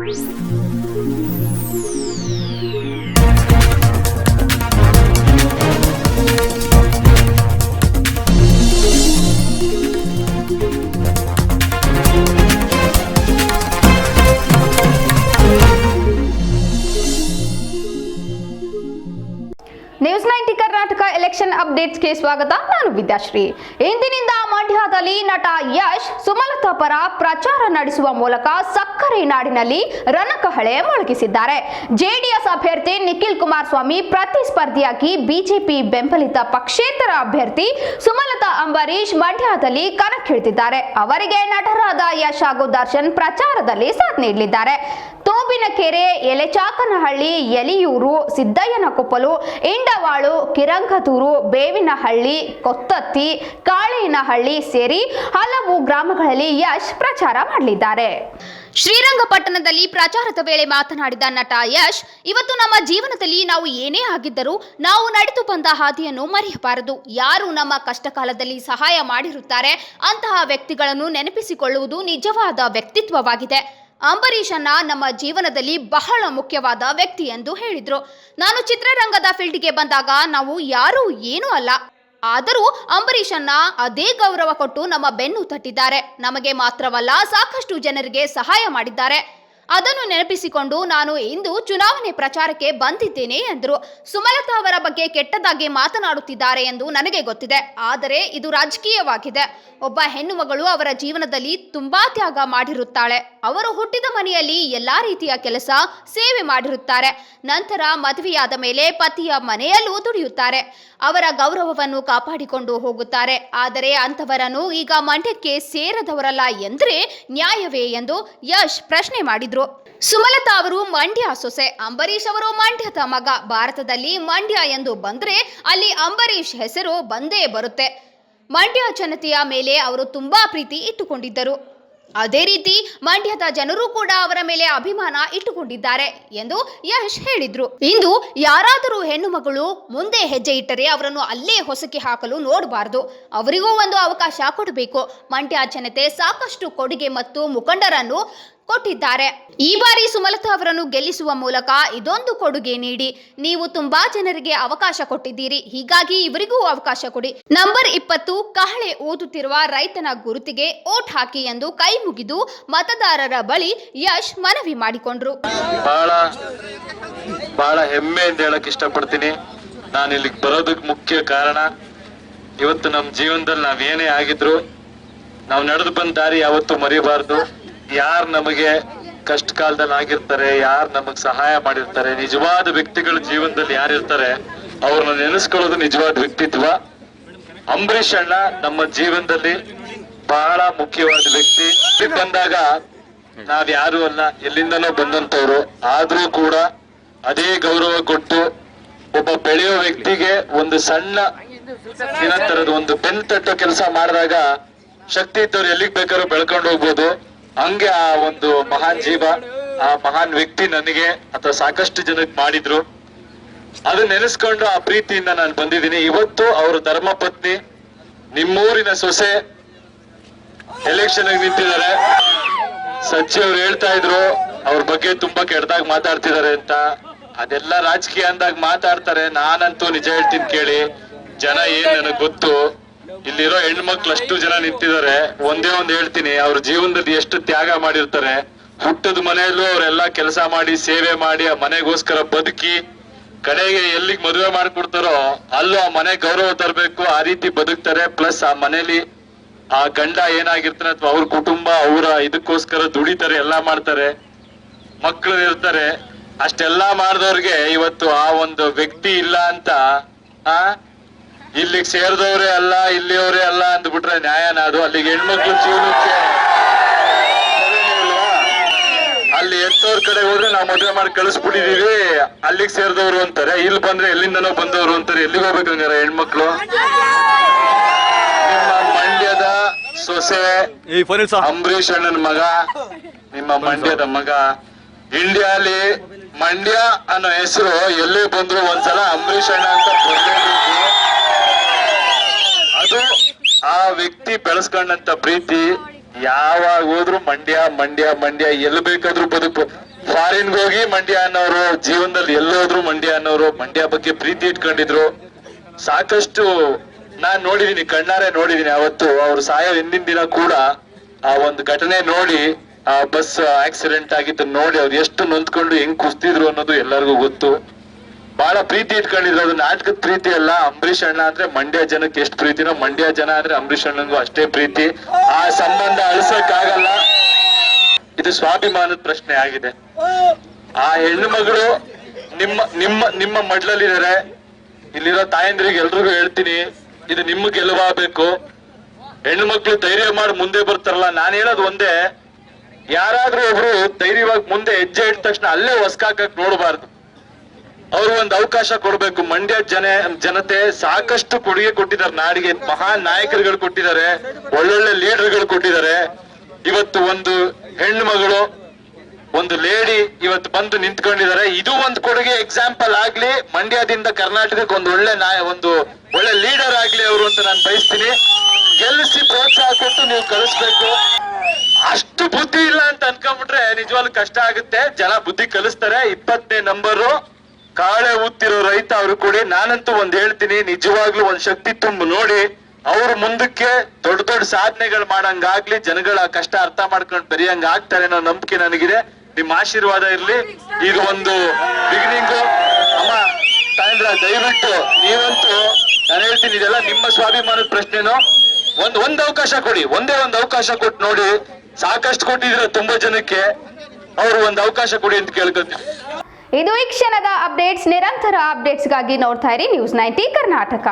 News 90 Karnataka election ಅಪ್ಡೇಟ್ಸ್ಗೆ ಸ್ವಾಗತ. ನಾನು ವಿದ್ಯಾಶ್ರೀ. ಇಂದಿನಿಂದ ಮಂಡ್ಯದಲ್ಲಿ ನಟ ಯಶ್ ಸುಮಲತಾ ಪರ ಪ್ರಚಾರ ನಡೆಸುವ ಮೂಲಕ ಸಕ್ಕರೆ ನಾಡಿನಲ್ಲಿ ರಣಕಹಳೆ ಮೊಳಗಿಸಿದ್ದಾರೆ. ಜೆಡಿಎಸ್ ಅಭ್ಯರ್ಥಿ ನಿಖಿಲ್ ಕುಮಾರಸ್ವಾಮಿ ಪ್ರತಿಸ್ಪರ್ಧಿಯಾಗಿ ಬಿಜೆಪಿ ಬೆಂಬಲಿತ ಪಕ್ಷೇತರ ಅಭ್ಯರ್ಥಿ ಸುಮಲತಾ ಅಂಬರೀಶ್ ಮಂಡ್ಯದಲ್ಲಿ ಕಣಕ್ಕಿಳಿದಿದ್ದಾರೆ. ಅವರಿಗೆ ನಟರಾದ ಯಶ್ ಹಾಗೂ ದರ್ಶನ್ ಪ್ರಚಾರದಲ್ಲಿ ಸಾಥ್ ನೀಡಲಿದ್ದಾರೆ. ತೋಬಿನಕೆರೆ, ಎಲೆಚಾಕನಹಳ್ಳಿ, ಯಲಿಯೂರು, ಸಿದ್ದಯ್ಯನಕೊಪ್ಪಲು, ಇಂಡವಾಳು, ಕಿರಂಗದೂರು, ಬೇವಿನಹಳ್ಳಿ, ಕೊತ್ತತ್ತಿ, ಕಾಳೇನಹಳ್ಳಿ ಸೇರಿ ಹಲವು ಗ್ರಾಮಗಳಲ್ಲಿ ಯಶ್ ಪ್ರಚಾರ ಮಾಡಲಿದ್ದಾರೆ. ಶ್ರೀರಂಗಪಟ್ಟಣದಲ್ಲಿ ಪ್ರಚಾರದ ವೇಳೆ ಮಾತನಾಡಿದ ನಟ ಯಶ್, ಇವತ್ತು ನಮ್ಮ ಜೀವನದಲ್ಲಿ ನಾವು ಏನೇ ಆಗಿದ್ದರೂ ನಾವು ನಡೆದು ಬಂದ ಹಾದಿಯನ್ನು ಮರೆಯಬಾರದು. ಯಾರು ನಮ್ಮ ಕಷ್ಟಕಾಲದಲ್ಲಿ ಸಹಾಯ ಮಾಡಿರುತ್ತಾರೆ ಅಂತಹ ವ್ಯಕ್ತಿಗಳನ್ನು ನೆನಪಿಸಿಕೊಳ್ಳುವುದು ನಿಜವಾದ ವ್ಯಕ್ತಿತ್ವವಾಗಿದೆ. ಅಂಬರೀಷನ್ನ ನಮ್ಮ ಜೀವನದಲ್ಲಿ ಬಹಳ ಮುಖ್ಯವಾದ ವ್ಯಕ್ತಿ ಎಂದು ಹೇಳಿದ್ರು. ನಾನು ಚಿತ್ರರಂಗದ ಫೀಲ್ಡ್ಗೆ ಬಂದಾಗ ನಾವು ಯಾರೂ ಏನೂ ಅಲ್ಲ, ಆದರೂ ಅಂಬರೀಷನ್ನ ಅದೇ ಗೌರವ ಕೊಟ್ಟು ನಮ್ಮ ಬೆನ್ನು ತಟ್ಟಿದ್ದಾರೆ. ನಮಗೆ ಮಾತ್ರವಲ್ಲ, ಸಾಕಷ್ಟು ಜನರಿಗೆ ಸಹಾಯ ಮಾಡಿದ್ದಾರೆ. ಅದನ್ನು ನೆನಪಿಸಿಕೊಂಡು ನಾನು ಇಂದು ಚುನಾವಣೆ ಪ್ರಚಾರಕ್ಕೆ ಬಂದಿದ್ದೇನೆ ಎಂದರು. ಸುಮಲತಾ ಅವರ ಬಗ್ಗೆ ಕೆಟ್ಟದಾಗಿ ಮಾತನಾಡುತ್ತಿದ್ದಾರೆ ಎಂದು ನನಗೆ ಗೊತ್ತಿದೆ, ಆದರೆ ಇದು ರಾಜಕೀಯವಾಗಿದೆ. ಒಬ್ಬ ಹೆಣ್ಣು ಮಗಳು ಅವರ ಜೀವನದಲ್ಲಿ ತುಂಬಾ ತ್ಯಾಗ ಮಾಡಿರುತ್ತಾಳೆ. ಅವರು ಹುಟ್ಟಿದ ಮನೆಯಲ್ಲಿ ಎಲ್ಲಾ ರೀತಿಯ ಕೆಲಸ, ಸೇವೆ ಮಾಡಿರುತ್ತಾರೆ. ನಂತರ ಮದುವೆಯಾದ ಮೇಲೆ ಪತಿಯ ಮನೆಯಲ್ಲೂ ದುಡಿಯುತ್ತಾರೆ. ಅವರ ಗೌರವವನ್ನು ಕಾಪಾಡಿಕೊಂಡು ಹೋಗುತ್ತಾರೆ. ಆದರೆ ಅಂತವರನ್ನು ಈಗ ಮಂಡ್ಯಕ್ಕೆ ಸೇರದವರಲ್ಲ ಎಂದ್ರೆ ನ್ಯಾಯವೇ ಎಂದು ಯಶ್ ಪ್ರಶ್ನೆ ಮಾಡಿದ್ರು. ಸುಮಲತಾ ಅವರು ಮಂಡ್ಯ ಸೊಸೆ, ಅಂಬರೀಷ್ ಅವರು ಮಂಡ್ಯದ ಮಗ. ಭಾರತದಲ್ಲಿ ಮಂಡ್ಯ ಎಂದು ಬಂದ್ರೆ ಅಲ್ಲಿ ಅಂಬರೀಷ್ ಹೆಸರು ಬಂದೇ ಬರುತ್ತೆ. ಮಂಡ್ಯ ಜನತೆಯ ಮೇಲೆ ಅವರು ತುಂಬಾ ಪ್ರೀತಿ ಇಟ್ಟುಕೊಂಡಿದ್ದರು. ಅದೇ ರೀತಿ ಮಂಡ್ಯದ ಜನರು ಕೂಡ ಅವರ ಮೇಲೆ ಅಭಿಮಾನ ಇಟ್ಟುಕೊಂಡಿದ್ದಾರೆ ಎಂದು ಯಶ್ ಹೇಳಿದ್ರು. ಇಂದು ಯಾರಾದರೂ ಹೆಣ್ಣು ಮಗಳು ಮುಂದೆ ಹೆಜ್ಜೆ ಇಟ್ಟರೆ ಅವರನ್ನು ಅಲ್ಲೇ ಹೊಸಕಿ ಹಾಕಲು ನೋಡಬಾರದು. ಅವರಿಗೂ ಒಂದು ಅವಕಾಶ ಕೊಡಬೇಕು. ಮಂಡ್ಯ ಜನತೆ ಸಾಕಷ್ಟು ಕೊಡುಗೆ ಮತ್ತು ಮುಖಂಡರನ್ನು ಕೊಟ್ಟಿದ್ದಾರೆ. ಈ ಬಾರಿ ಸುಮಲತಾ ಅವರನ್ನು ಗೆಲ್ಲಿಸುವ ಮೂಲಕ ಇದೊಂದು ಕೊಡುಗೆ ನೀಡಿ. ನೀವು ತುಂಬಾ ಜನರಿಗೆ ಅವಕಾಶ ಕೊಟ್ಟಿದ್ದೀರಿ, ಹೀಗಾಗಿ ಇವರಿಗೂ ಅವಕಾಶ ಕೊಡಿ. ನಂಬರ್ 20 ಕಹಳೆ ಊದುತ್ತಿರುವ ರೈತನ ಗುರುತಿಗೆ ಓಟ್ ಹಾಕಿ ಎಂದು ಕೈ ಮುಗಿದು ಮತದಾರರ ಬಳಿ ಯಶ್ ಮನವಿ ಮಾಡಿಕೊಂಡ್ರು. ಬಹಳ ಹೆಮ್ಮೆಯಿಂದ ಹೇಳಕ್ ಇಷ್ಟಪಡ್ತೀನಿ. ನಾನು ಇಲ್ಲಿಗೆ ಬರೋದಕ್ಕೆ ಮುಖ್ಯ ಕಾರಣ, ಇವತ್ತು ನಮ್ಮ ಜೀವನದಲ್ಲಿ ನಾವೇನೇ ಆಗಿದ್ರು ನಾವು ನಡೆದು ಬಂದ ದಾರಿ ಯಾವತ್ತೂ ಮರಿಬಾರ್ದು. ಯಾರು ನಮಗೆ ಕಷ್ಟ ಕಾಲದಲ್ಲಿ ಆಗಿರ್ತಾರೆ, ಯಾರು ನಮಗ್ ಸಹಾಯ ಮಾಡಿರ್ತಾರೆ, ನಿಜವಾದ ವ್ಯಕ್ತಿಗಳ ಜೀವನದಲ್ಲಿ ಯಾರಿರ್ತಾರೆ ಅವ್ರನ್ನ ನೆನೆಸ್ಕೊಳ್ಳೋದು ನಿಜವಾದ ವ್ಯಕ್ತಿತ್ವ. ಅಂಬರೀಷ್ ಅಣ್ಣ ನಮ್ಮ ಜೀವನದಲ್ಲಿ ಬಹಳ ಮುಖ್ಯವಾದ ವ್ಯಕ್ತಿ. ಬಂದಾಗ ನಾವ್ ಯಾರು ಅಲ್ಲ, ಎಲ್ಲಿಂದನೋ ಬಂದಂತವ್ರು, ಆದ್ರೂ ಕೂಡ ಅದೇ ಗೌರವ ಕೊಟ್ಟು ಒಬ್ಬ ಬೆಳೆಯೋ ವ್ಯಕ್ತಿಗೆ ಒಂದು ಸಣ್ಣ ಏನಂತಾರದು ಒಂದು ಬೆನ್ ತಟ್ಟೋ ಕೆಲಸ ಮಾಡಿದಾಗ ಶಕ್ತಿ ಇದ್ದವ್ರು ಎಲ್ಲಿಗ್ ಬೇಕಾದ್ರೂ ಬೆಳ್ಕೊಂಡು ಹೋಗ್ಬೋದು. ಹಂಗೆ ಆ ಒಂದು ಮಹಾನ್ ಜೀವ, ಆ ಮಹಾನ್ ವ್ಯಕ್ತಿ ನನಗೆ ಅಥವಾ ಸಾಕಷ್ಟು ಜನಕ್ಕೆ ಮಾಡಿದ್ರು. ಅದು ನೆನೆಸ್ಕೊಂಡು ಆ ಪ್ರೀತಿಯಿಂದ ನಾನು ಬಂದಿದ್ದೀನಿ. ಇವತ್ತು ಅವರು ಧರ್ಮಪತ್ನಿ, ನಿಮ್ಮೂರಿನ ಸೊಸೆ ಎಲೆಕ್ಷನ್ ನಿಂತಿದ್ದಾರೆ. ಸಚ್ಚಿ ಅವ್ರು ಹೇಳ್ತಾ ಇದ್ರು ಅವ್ರ ಬಗ್ಗೆ ತುಂಬಾ ಕೆಟ್ಟದಾಗ ಮಾತಾಡ್ತಿದ್ದಾರೆ ಅಂತ. ಅದೆಲ್ಲ ರಾಜಕೀಯ ಅಂದಾಗ ಮಾತಾಡ್ತಾರೆ. ನಾನಂತೂ ನಿಜ ಹೇಳ್ತೀನಿ ಕೇಳಿ, ಜನ ಏನ್ ನನಗ್ ಗೊತ್ತು. ಇಲ್ಲಿರೋ ಹೆಣ್ಮಕ್ಳು ಅಷ್ಟು ಜನ ನಿಂತಿದ್ದಾರೆ. ಒಂದೇ ಒಂದ್ ಹೇಳ್ತೀನಿ, ಅವ್ರ ಜೀವನದಲ್ಲಿ ಎಷ್ಟು ತ್ಯಾಗ ಮಾಡಿರ್ತಾರೆ. ಹುಟ್ಟದ ಮನೆಯಲ್ಲೂ ಅವರೆಲ್ಲ ಕೆಲಸ ಮಾಡಿ, ಸೇವೆ ಮಾಡಿ, ಆ ಮನೆಗೋಸ್ಕರ ಬದುಕಿ, ಕಡೆಗೆ ಎಲ್ಲಿಗೆ ಮದುವೆ ಮಾಡ್ಕೊಡ್ತಾರೋ ಅಲ್ಲೂ ಆ ಮನೆ ಗೌರವ ತರಬೇಕು, ಆ ರೀತಿ ಬದುಕ್ತಾರೆ. ಪ್ಲಸ್ ಆ ಮನೇಲಿ ಆ ಗಂಡ ಏನಾಗಿರ್ತಾನೆ ಅಥವಾ ಅವ್ರ ಕುಟುಂಬ ಅವರ ಇದಕ್ಕೋಸ್ಕರ ದುಡಿತಾರೆ, ಎಲ್ಲಾ ಮಾಡ್ತಾರೆ, ಮಕ್ಕಳು ಇರ್ತಾರೆ. ಅಷ್ಟೆಲ್ಲಾ ಮಾಡಿದವ್ರಿಗೆ ಇವತ್ತು ಆ ಒಂದು ವ್ಯಕ್ತಿ ಇಲ್ಲ ಅಂತ ಇಲ್ಲಿಗೆ ಸೇರಿದವ್ರೆ ಅಲ್ಲ, ಇಲ್ಲಿಯವರೇ ಅಲ್ಲ ಅಂದ್ಬಿಟ್ರೆ ನ್ಯಾಯನ ಅದು? ಅಲ್ಲಿಗೆ ಹೆಣ್ಮಕ್ಳು ಜೀವನಕ್ಕೆ ಅಲ್ಲಿ ಎತ್ತವ್ರ ಕಡೆ ಹೋದ್ರೆ ನಾವು ಮದುವೆ ಮಾಡಿ ಕಳಿಸ್ಬಿಟ್ಟಿದೀವಿ, ಅಲ್ಲಿಗೆ ಸೇರಿದವ್ರು ಅಂತಾರೆ. ಇಲ್ಲಿ ಬಂದ್ರೆ ಎಲ್ಲಿಂದನೋ ಬಂದವರು ಅಂತಾರೆ. ಎಲ್ಲಿಗೆ ಹೋಗ್ಬೇಕಂಗಾರ ಹೆಣ್ಮಕ್ಳು? ನಿಮ್ಮ ಮಂಡ್ಯದ ಸೊಸೆ ಅಂಬರೀಷ್ ಅಣ್ಣನ ಮಗ, ನಿಮ್ಮ ಮಂಡ್ಯದ ಮಗ. ಇಂಡಿಯಾಲಿ ಮಂಡ್ಯ ಅನ್ನೋ ಹೆಸರು ಎಲ್ಲೇ ಬಂದ್ರು ಒಂದ್ಸಲ ಅಂಬರೀಷ್ ಅಣ್ಣ ಅಂತ ಬರ್ಲೇಬೇಕು. ಅದು ಆ ವ್ಯಕ್ತಿ ಬೆಳೆಸ್ಕೊಂಡಂತ ಪ್ರೀತಿ. ಯಾವಾಗ ಹೋದ್ರು ಮಂಡ್ಯ ಮಂಡ್ಯ ಮಂಡ್ಯ, ಎಲ್ಲಿ ಬೇಕಾದ್ರೂ ಬದುಕು. ಫಾರಿನ್ಗೆ ಹೋಗಿ ಮಂಡ್ಯ ಅನ್ನೋರು, ಜೀವನದಲ್ಲಿ ಎಲ್ಲೋದ್ರು ಮಂಡ್ಯ ಅನ್ನೋರು, ಮಂಡ್ಯ ಬಗ್ಗೆ ಪ್ರೀತಿ ಇಟ್ಕೊಂಡಿದ್ರು. ಸಾಕಷ್ಟು ನಾನ್ ನೋಡಿದೀನಿ, ಕಣ್ಣಾರೆ ನೋಡಿದೀನಿ. ಅವತ್ತು ಅವ್ರು ಸಾಯೋ ಹಿಂದಿನ ದಿನ ಕೂಡ ಆ ಒಂದು ಘಟನೆ ನೋಡಿ, ಆ ಬಸ್ ಆಕ್ಸಿಡೆಂಟ್ ಆಗಿದ್ದು ನೋಡಿ ಅವ್ರು ಎಷ್ಟು ನೊಂದ್ಕೊಂಡು ಹೆಂಗ್ ಕುಸ್ತಿದ್ರು ಅನ್ನೋದು ಎಲ್ಲರಿಗೂ ಗೊತ್ತು. ಬಹಳ ಪ್ರೀತಿ ಇಟ್ಕೊಂಡಿದ್ರು. ಅದು ನಾಟಕದ ಪ್ರೀತಿ ಅಲ್ಲ. ಅಂಬರೀಷ್ ಅಣ್ಣ ಅಂದ್ರೆ ಮಂಡ್ಯ ಜನಕ್ಕೆ ಎಷ್ಟು ಪ್ರೀತಿನೋ, ಮಂಡ್ಯ ಜನ ಅಂದ್ರೆ ಅಂಬರೀಷ್ ಅಣ್ಣಂಗೂ ಅಷ್ಟೇ ಪ್ರೀತಿ. ಆ ಸಂಬಂಧ ಅಳಿಸಕ್ಕಾಗಲ್ಲ. ಇದು ಸ್ವಾಭಿಮಾನದ ಪ್ರಶ್ನೆ ಆಗಿದೆ. ಆ ಹೆಣ್ಣು ಮಗಳು ನಿಮ್ಮ ನಿಮ್ಮ ನಿಮ್ಮ ಮಡ್ಲಲ್ಲಿದ್ದಾರೆ. ಇಲ್ಲಿರೋ ತಾಯಂದ್ರಿಗೆ ಎಲ್ರಿಗೂ ಹೇಳ್ತೀನಿ, ಇದು ನಿಮ್ಮ ಗೆಲುವಾಗಬೇಕು. ಹೆಣ್ಣು ಮಕ್ಳು ಧೈರ್ಯ ಮಾಡಿ ಮುಂದೆ ಬರ್ತಾರಲ್ಲ, ನಾನು ಹೇಳೋದು ಒಂದೇ, ಯಾರಾದ್ರೂ ಒಬ್ರು ಧೈರ್ಯವಾಗಿ ಮುಂದೆ ಹೆಜ್ಜೆ ಇಟ್ಟ ತಕ್ಷಣ ಅಲ್ಲೇ ಹೊಸ್ಕಾಕಕ್ ನೋಡಬಾರ್ದು. ಅವ್ರು ಒಂದು ಅವಕಾಶ ಕೊಡ್ಬೇಕು. ಮಂಡ್ಯ ಜನತೆ ಸಾಕಷ್ಟು ಕೊಡುಗೆ ಕೊಟ್ಟಿದ್ದಾರೆ ನಾಡಿಗೆ. ಮಹಾನ್ ನಾಯಕರುಗಳು ಕೊಟ್ಟಿದ್ದಾರೆ, ಒಳ್ಳೊಳ್ಳೆ ಲೀಡರ್ಗಳು ಕೊಟ್ಟಿದ್ದಾರೆ. ಇವತ್ತು ಒಂದು ಹೆಣ್ಣು ಮಗಳು, ಒಂದು ಲೇಡಿ ಇವತ್ತು ಬಂದು ನಿಂತ್ಕೊಂಡಿದ್ದಾರೆ. ಇದು ಒಂದು ಕೊಡುಗೆ, ಎಕ್ಸಾಂಪಲ್ ಆಗ್ಲಿ. ಮಂಡ್ಯದಿಂದ ಕರ್ನಾಟಕಕ್ಕೆ ಒಂದು ಒಳ್ಳೆ ಲೀಡರ್ ಆಗ್ಲಿ ಅವರು ಅಂತ ನಾನು ಬಯಸ್ತೀನಿ. ಗೆಲ್ಲಿಸಿ ಪ್ರೋತ್ಸಾಹ ಕೊಟ್ಟು ನೀವು ಕಳಿಸ್ಬೇಕು. ಅಷ್ಟು ಬುದ್ಧಿ ಇಲ್ಲ ಅಂತ ಅನ್ಕೊಂಡ್ಬಿಟ್ರೆ ನಿಜವಾಗ್ಲೂ ಕಷ್ಟ ಆಗುತ್ತೆ. ಜನ ಬುದ್ಧಿ ಕಲಿಸ್ತಾರೆ. 20ನೇ ನಂಬರು ಕಾಳೆ ಊದ್ತಿರೋ ರೈತ ಅವರು ಕೊಡಿ. ನಾನಂತೂ ಒಂದ್ ಹೇಳ್ತೀನಿ, ನಿಜವಾಗ್ಲೂ ಒಂದ್ ಶಕ್ತಿ ತುಂಬ ನೋಡಿ. ಅವ್ರು ಮುಂದಕ್ಕೆ ದೊಡ್ಡ ದೊಡ್ಡ ಸಾಧನೆಗಳು ಮಾಡಂಗಾಗ್ಲಿ, ಜನಗಳ ಕಷ್ಟ ಅರ್ಥ ಮಾಡ್ಕೊಂಡು ಬೆರೆಯಂಗ ಆಗ್ತಾರೆ ಅನ್ನೋ ನಂಬಿಕೆ ನನಗಿದೆ. ನಿಮ್ಮ ಆಶೀರ್ವಾದ ಇರ್ಲಿ. ಇದು ಒಂದು ಬಿಗಿನಿಂಗು. ಅಮ್ಮ ತಾಯಂದ್ರ, ದಯವಿಟ್ಟು ನೀವಂತೂ ನಾನು ಹೇಳ್ತೀನಿ, ಇದೆಲ್ಲ ನಿಮ್ಮ ಸ್ವಾಭಿಮಾನದ ಪ್ರಶ್ನೆನೋ. ಒಂದ್ ಅವಕಾಶ ಕೊಡಿ, ಒಂದೇ ಒಂದು ಅವಕಾಶ ಕೊಟ್ಟು ನೋಡಿ. ಸಾಕಷ್ಟು ಕೊಟ್ಟಿದ್ರೆ ತುಂಬಾ ಜನಕ್ಕೆ, ಅವ್ರು ಒಂದು ಅವಕಾಶ ಕೊಡಿ ಅಂತ ಕೇಳ್ಕೊತೀನಿ. ಇದು ಈ ಕ್ಷಣದ ಅಪ್ಡೇಟ್ಸ್. ನಿರಂತರ ಅಪ್ಡೇಟ್ಸ್ಗಾಗಿ ನೋಡ್ತಾ ಇರಿ News 90 ಕರ್ನಾಟಕ.